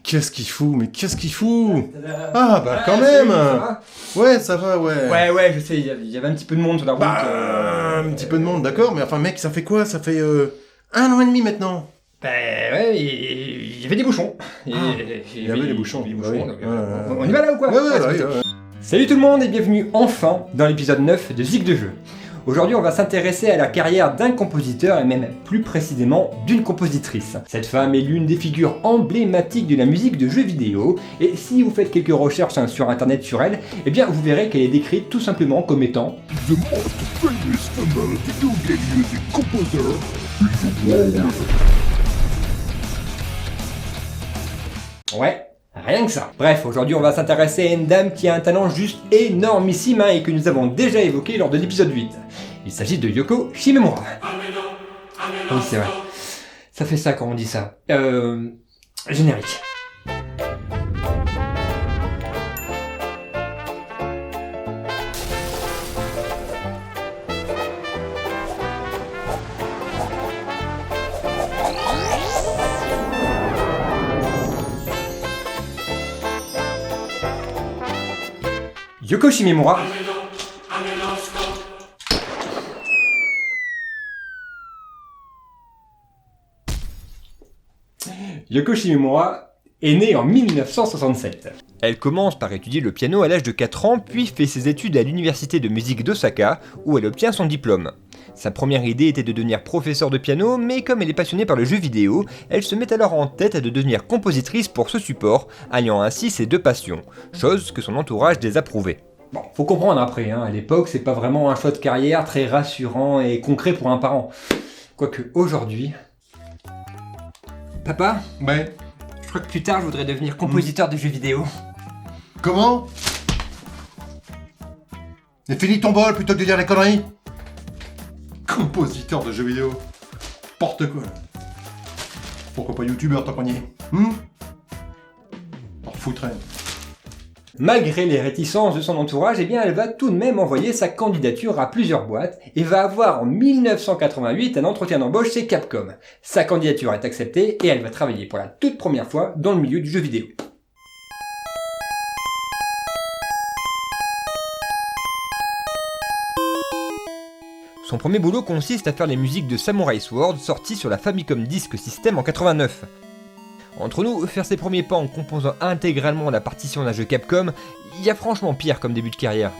Qu'est-ce qu'il fout? Mais qu'est-ce qu'il fout? Ah bah quand même. ça Ouais, ça va, ouais. va ouais, je sais, il y avait un petit peu de monde sur la route. Un petit peu de monde, d'accord, mais enfin, mec, ça fait quoi? Ça fait 1 an et demi maintenant. Ouais, il y avait des bouchons. Il y avait des bouchons. donc, Ouais. on y va là ou quoi? Ouais. Salut tout le monde et bienvenue enfin dans l'épisode 9 de Zig de Jeu. Aujourd'hui, on va s'intéresser à la carrière d'un compositeur et même plus précisément d'une compositrice. Cette femme est l'une des figures emblématiques de la musique de jeux vidéo et si vous faites quelques recherches sur internet sur elle, eh bien vous verrez qu'elle est décrite tout simplement comme étant the most famous female video game music composer in the world. Ouais, rien que ça. Bref, aujourd'hui on va s'intéresser à une dame qui a un talent juste énormissime et que nous avons déjà évoqué lors de l'épisode 8. Il s'agit de Yoko Shimomura. Oui, c'est vrai. Ça fait ça quand on dit ça. Générique. Yoko Shimomura. Yoko Shimomura est née en 1967. Elle commence par étudier le piano à l'âge de 4 ans, puis fait ses études à l'université de musique d'Osaka, où elle obtient son diplôme. Sa première idée était de devenir professeur de piano, mais comme elle est passionnée par le jeu vidéo, elle se met alors en tête de devenir compositrice pour ce support, alliant ainsi ses deux passions, chose que son entourage désapprouvait. Bon, faut comprendre après, à l'époque c'est pas vraiment un choix de carrière très rassurant et concret pour un parent. Quoique aujourd'hui... Papa, Ouais. je crois que plus tard je voudrais devenir compositeur de jeux vidéo. Comment? Et finis ton bol plutôt que de dire les conneries. Compositeur de jeux vidéo. Porte quoi. Pourquoi pas youtubeur tant qu'on y est? T'en foutrais. Malgré les réticences de son entourage, eh bien elle va tout de même envoyer sa candidature à plusieurs boîtes et va avoir en 1988 un entretien d'embauche chez Capcom. Sa candidature est acceptée et elle va travailler pour la toute première fois dans le milieu du jeu vidéo. Son premier boulot consiste à faire les musiques de Samurai Sword sorties sur la Famicom Disk System en 89. Entre nous, faire ses premiers pas en composant intégralement la partition d'un jeu Capcom, il y a franchement pire comme début de carrière.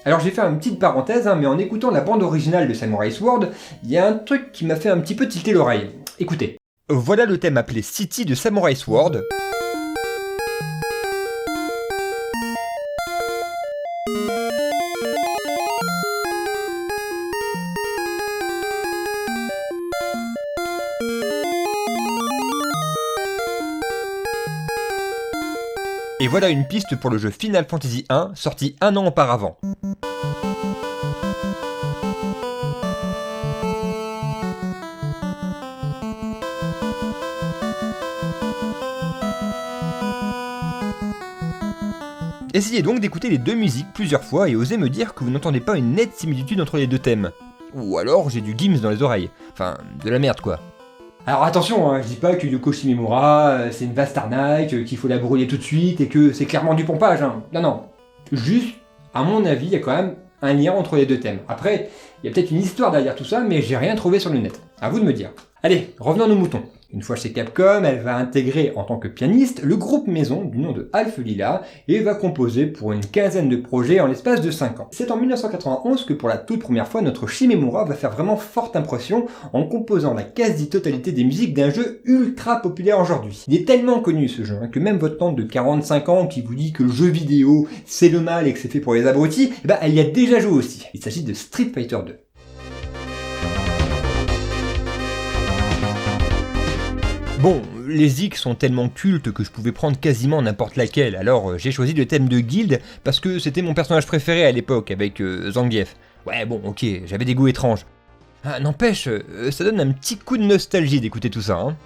Alors j'ai fait une petite parenthèse, mais en écoutant la bande originale de Samurai Sword, il y a un truc qui m'a fait un petit peu tilter l'oreille. Écoutez. Voilà le thème appelé City de Samurai Sword. Et voilà une piste pour le jeu Final Fantasy 1, sorti 1 an auparavant. Essayez donc d'écouter les deux musiques plusieurs fois et osez me dire que vous n'entendez pas une nette similitude entre les deux thèmes. Ou alors j'ai du Gims dans les oreilles. Enfin, de la merde quoi. Alors attention, je dis pas que Yoko Shimomura c'est une vaste arnaque, qu'il faut la brouiller tout de suite et que c'est clairement du pompage. Non. Juste, à mon avis, il y a quand même un lien entre les deux thèmes. Après, il y a peut-être une histoire derrière tout ça, mais j'ai rien trouvé sur le net. À vous de me dire. Allez, revenons à nos moutons. Une fois chez Capcom, elle va intégrer en tant que pianiste le groupe maison du nom de Alpha Lila et va composer pour une quinzaine de projets en l'espace de 5 ans. C'est en 1991 que pour la toute première fois notre Shimomura va faire vraiment forte impression en composant la quasi-totalité des musiques d'un jeu ultra populaire aujourd'hui. Il est tellement connu ce jeu que même votre tante de 45 ans qui vous dit que le jeu vidéo c'est le mal et que c'est fait pour les abrutis, elle y a déjà joué aussi. Il s'agit de Street Fighter 2. Bon, les zik sont tellement cultes que je pouvais prendre quasiment n'importe laquelle, alors j'ai choisi le thème de Guild parce que c'était mon personnage préféré à l'époque avec Zangief. Ouais bon ok, j'avais des goûts étranges. Ah, n'empêche, ça donne un petit coup de nostalgie d'écouter tout ça, hein.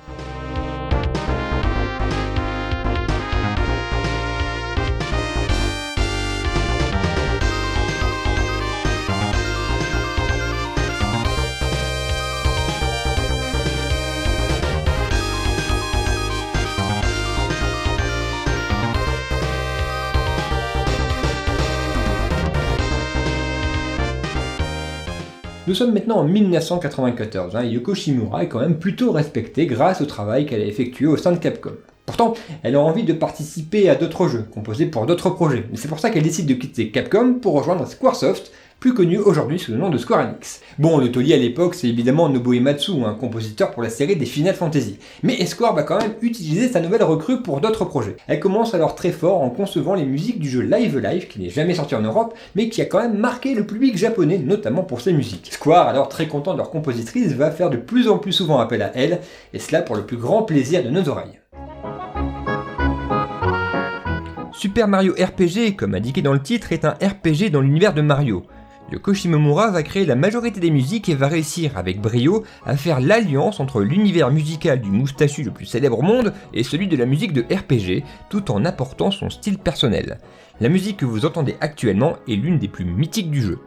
Nous sommes maintenant en 1994, et Yoko Shimura est quand même plutôt respectée grâce au travail qu'elle a effectué au sein de Capcom. Pourtant, elle a envie de participer à d'autres jeux, composés pour d'autres projets, et c'est pour ça qu'elle décide de quitter Capcom pour rejoindre Squaresoft, plus connu aujourd'hui sous le nom de Square Enix. Bon, le taulier à l'époque, c'est évidemment Nobuo Uematsu, un compositeur pour la série des Final Fantasy. Mais Square va quand même utiliser sa nouvelle recrue pour d'autres projets. Elle commence alors très fort en concevant les musiques du jeu Live Alive, qui n'est jamais sorti en Europe, mais qui a quand même marqué le public japonais, notamment pour ses musiques. Square, alors très content de leur compositrice, va faire de plus en plus souvent appel à elle, et cela pour le plus grand plaisir de nos oreilles. Super Mario RPG, comme indiqué dans le titre, est un RPG dans l'univers de Mario. Yoko Shimomura va créer la majorité des musiques et va réussir avec brio à faire l'alliance entre l'univers musical du moustachu le plus célèbre au monde et celui de la musique de RPG, tout en apportant son style personnel. La musique que vous entendez actuellement est l'une des plus mythiques du jeu.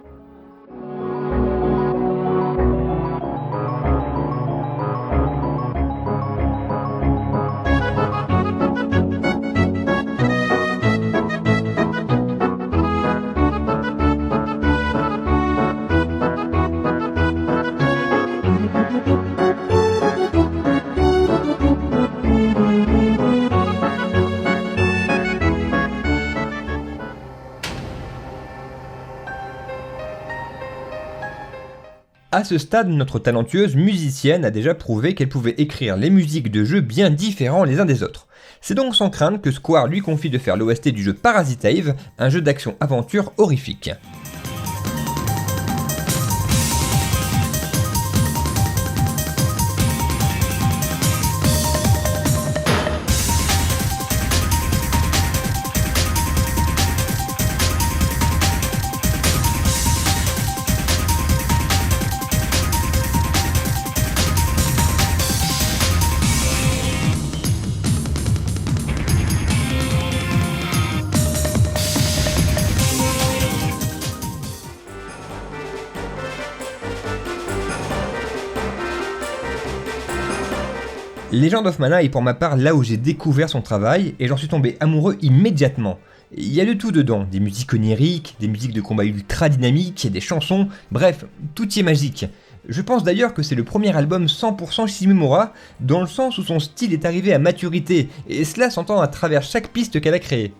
À ce stade, notre talentueuse musicienne a déjà prouvé qu'elle pouvait écrire les musiques de jeux bien différents les uns des autres. C'est donc sans crainte que Square lui confie de faire l'OST du jeu Parasite, un jeu d'action-aventure horrifique. Legend of Mana est pour ma part là où j'ai découvert son travail et j'en suis tombé amoureux immédiatement. Il y a de tout dedans, des musiques oniriques, des musiques de combat ultra dynamiques, des chansons, bref, tout y est magique. Je pense d'ailleurs que c'est le premier album 100% Shimomura, dans le sens où son style est arrivé à maturité, et cela s'entend à travers chaque piste qu'elle a créée.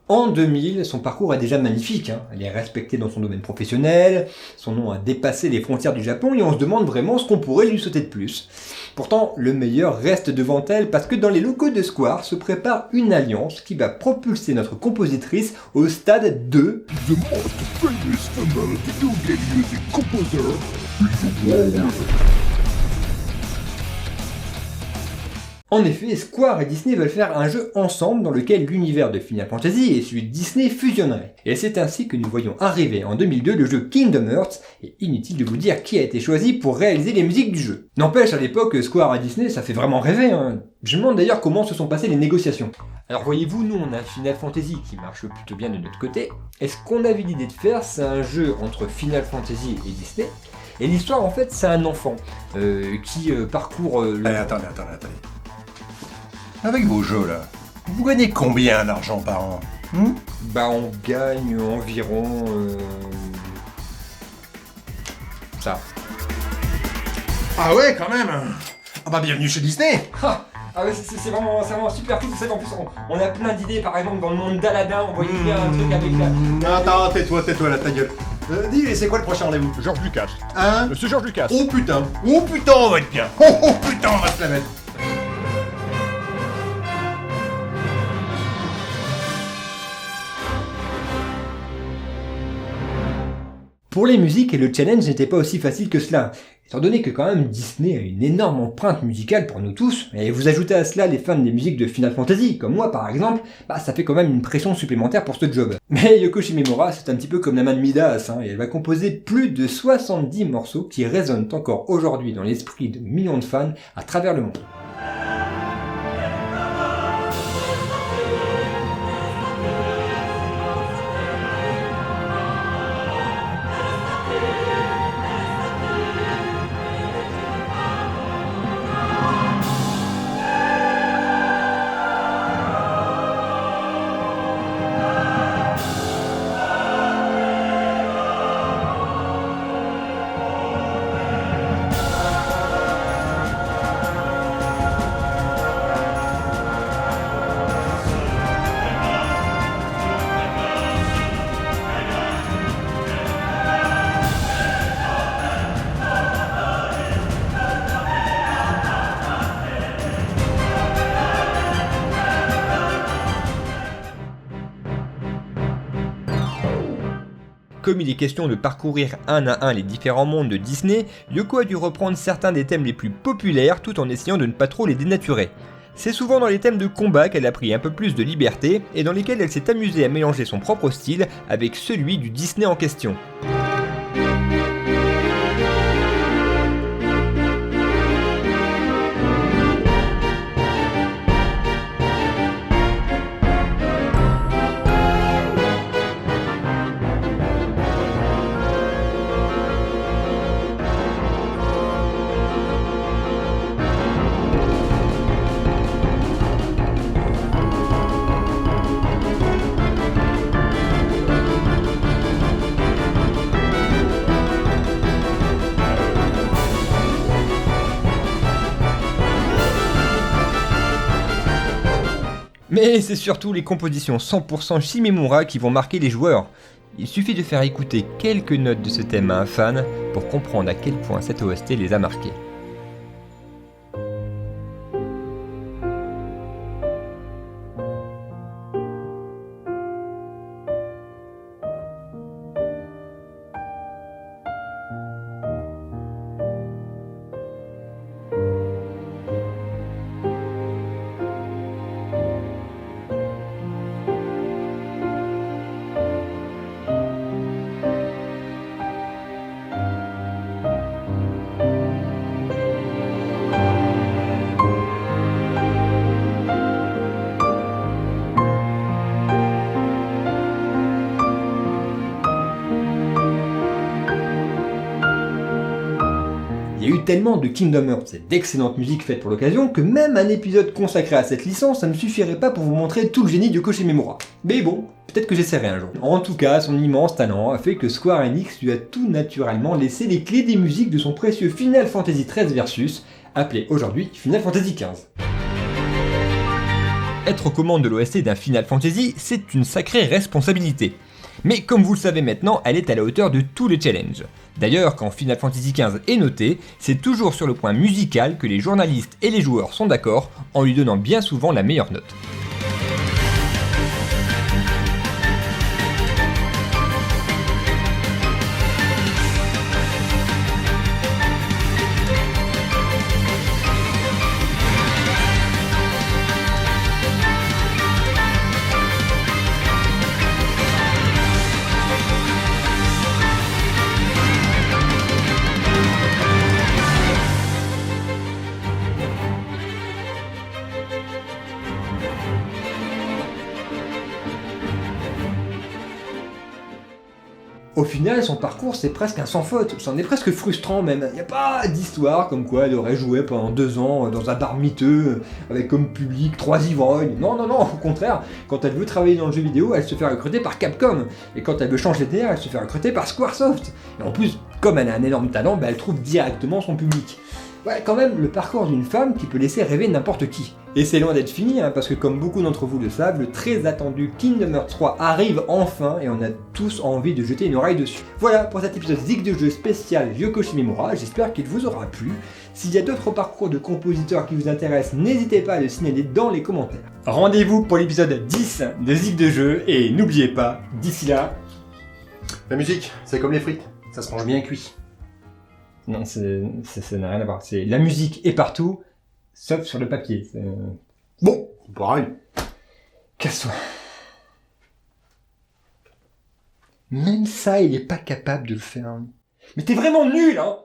En 2000, son parcours est déjà magnifique, Elle est respectée dans son domaine professionnel, son nom a dépassé les frontières du Japon et on se demande vraiment ce qu'on pourrait lui souhaiter de plus. Pourtant, le meilleur reste devant elle parce que dans les locaux de Square se prépare une alliance qui va propulser notre compositrice au stade 2. The most famous female video game music composer in the world. En effet, Square et Disney veulent faire un jeu ensemble dans lequel l'univers de Final Fantasy et celui de Disney fusionneraient. Et c'est ainsi que nous voyons arriver en 2002 le jeu Kingdom Hearts, et inutile de vous dire qui a été choisi pour réaliser les musiques du jeu. N'empêche, à l'époque, Square et Disney, ça fait vraiment rêver, Je me demande d'ailleurs comment se sont passées les négociations. Alors voyez-vous, nous on a Final Fantasy qui marche plutôt bien de notre côté, et ce qu'on avait l'idée de faire, c'est un jeu entre Final Fantasy et Disney, et l'histoire en fait c'est un enfant qui parcourt... Attendez. Avec vos jeux là, vous gagnez combien d'argent par an On gagne environ... ça. Ah ouais, quand même. Ah bah bienvenue chez Disney. Ah ouais, c'est vraiment super cool, c'est ça qu'en plus on a plein d'idées, par exemple dans le monde d'Aladin, on voyait bien un truc avec la... Attends, tais-toi là, ta gueule. Dis, c'est quoi le prochain rendez-vous? George Lucas. Hein? C'est George Lucas. Oh putain, on va être bien. Oh putain, on va se la mettre. Pour les musiques, le challenge n'était pas aussi facile que cela, étant donné que quand même Disney a une énorme empreinte musicale pour nous tous, et vous ajoutez à cela les fans des musiques de Final Fantasy, comme moi par exemple, ça fait quand même une pression supplémentaire pour ce job. Mais Yoko Shimomura, c'est un petit peu comme la main de Midas, et elle va composer plus de 70 morceaux qui résonnent encore aujourd'hui dans l'esprit de millions de fans à travers le monde. Comme il est question de parcourir un à un les différents mondes de Disney, Yoko a dû reprendre certains des thèmes les plus populaires tout en essayant de ne pas trop les dénaturer. C'est souvent dans les thèmes de combat qu'elle a pris un peu plus de liberté et dans lesquels elle s'est amusée à mélanger son propre style avec celui du Disney en question. Mais c'est surtout les compositions 100% Shimomura qui vont marquer les joueurs. Il suffit de faire écouter quelques notes de ce thème à un fan pour comprendre à quel point cette OST les a marqués. Il y a eu tellement de Kingdom Hearts et d'excellentes musiques faites pour l'occasion que même un épisode consacré à cette licence, ça ne suffirait pas pour vous montrer tout le génie de Yoko Shimomura. Mais bon, peut-être que j'essaierai un jour. En tout cas, son immense talent a fait que Square Enix lui a tout naturellement laissé les clés des musiques de son précieux Final Fantasy XIII Versus, appelé aujourd'hui Final Fantasy XV. Être aux commandes de l'OST d'un Final Fantasy, c'est une sacrée responsabilité. Mais comme vous le savez maintenant, elle est à la hauteur de tous les challenges. D'ailleurs, quand Final Fantasy XV est noté, c'est toujours sur le point musical que les journalistes et les joueurs sont d'accord, en lui donnant bien souvent la meilleure note. Au final, son parcours c'est presque un sans faute, c'en est presque frustrant même. Il n'y a pas d'histoire comme quoi elle aurait joué pendant 2 ans dans un bar miteux, avec comme public 3 ivrognes. Non, au contraire, quand elle veut travailler dans le jeu vidéo, elle se fait recruter par Capcom. Et quand elle veut changer de nerf, elle se fait recruter par Squaresoft. Et en plus, comme elle a un énorme talent, elle trouve directement son public. Ouais, quand même, le parcours d'une femme qui peut laisser rêver n'importe qui. Et c'est loin d'être fini, hein, parce que comme beaucoup d'entre vous le savent, le très attendu Kingdom Hearts 3 arrive enfin et on a tous envie de jeter une oreille dessus. Voilà pour cet épisode Zig de jeu spécial Yoko Shimimura, j'espère qu'il vous aura plu. S'il y a d'autres parcours de compositeurs qui vous intéressent, n'hésitez pas à le signaler dans les commentaires. Rendez-vous pour l'épisode 10 de Zig de jeu et n'oubliez pas, d'ici là... La musique, c'est comme les frites, ça se mange bien cuit. Non, ça n'a rien à voir. C'est la musique est partout, sauf sur le papier. Bon, pareil. Casse-toi. Même ça, il est pas capable de le faire. Mais t'es vraiment nul, hein!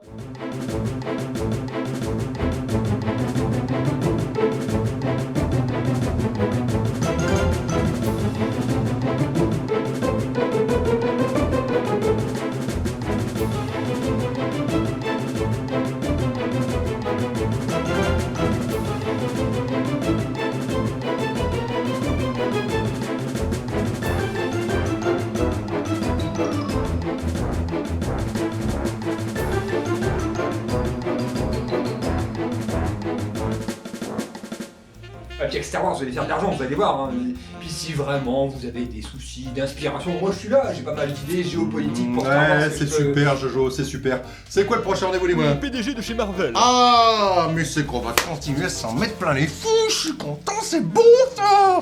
Puis avec Star Wars, vous allez faire de l'argent, vous allez voir. Hein. Puis si vraiment vous avez des soucis d'inspiration, moi je suis là, j'ai pas mal d'idées géopolitiques pour Star Wars. Ouais, c'est super, Jojo, c'est super. C'est quoi le prochain rendez-vous, les mois? PDG de chez Marvel. Ah, mais c'est qu'on va continuer à s'en mettre plein les fous, je suis content, c'est bon ça!